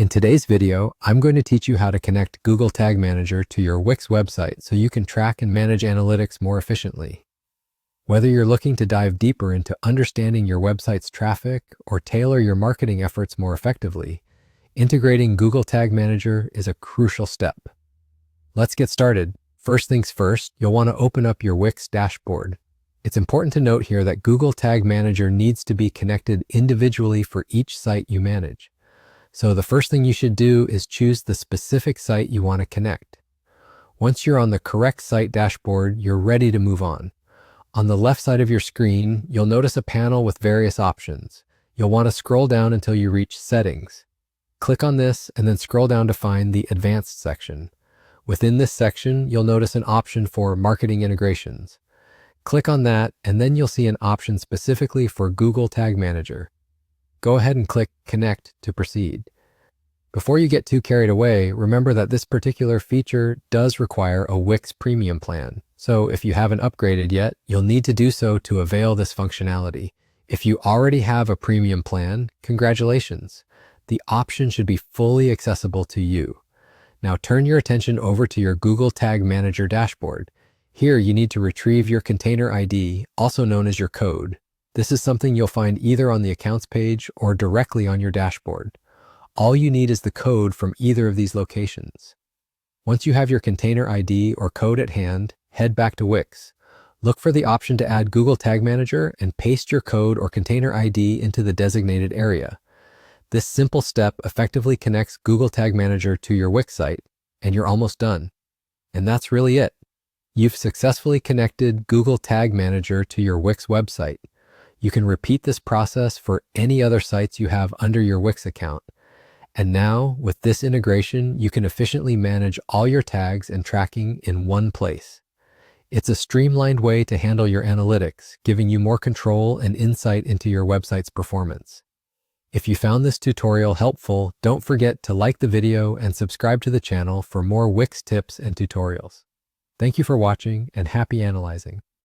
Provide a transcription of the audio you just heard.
In today's video, I'm going to teach you how to connect Google Tag Manager to your Wix website so you can track and manage analytics more efficiently. Whether you're looking to dive deeper into understanding your website's traffic or tailor your marketing efforts more effectively, integrating Google Tag Manager is a crucial step. Let's get started. First things first, you'll want to open up your Wix dashboard. It's important to note here that Google Tag Manager needs to be connected individually for each site you manage. So the first thing you should do is choose the specific site you want to connect. Once you're on the correct site dashboard, you're ready to move on. On the left side of your screen, you'll notice a panel with various options. You'll want to scroll down until you reach Settings. Click on this and then scroll down to find the Advanced section. Within this section, you'll notice an option for Marketing Integrations. Click on that and then you'll see an option specifically for Google Tag Manager. Go ahead and click Connect to proceed. Before you get too carried away, remember that this particular feature does require a Wix Premium plan. So if you haven't upgraded yet, you'll need to do so to avail this functionality. If you already have a premium plan, congratulations. The option should be fully accessible to you. Now turn your attention over to your Google Tag Manager dashboard. Here you need to retrieve your container ID, also known as your code. This is something you'll find either on the accounts page or directly on your dashboard. All you need is the code from either of these locations. Once you have your container ID or code at hand, head back to Wix. Look for the option to add Google Tag Manager and paste your code or container ID into the designated area. This simple step effectively connects Google Tag Manager to your Wix site, and you're almost done. And that's really it. You've successfully connected Google Tag Manager to your Wix website. You can repeat this process for any other sites you have under your Wix account. And now, with this integration, you can efficiently manage all your tags and tracking in one place. It's a streamlined way to handle your analytics, giving you more control and insight into your website's performance. If you found this tutorial helpful, don't forget to like the video and subscribe to the channel for more Wix tips and tutorials. Thank you for watching and happy analyzing.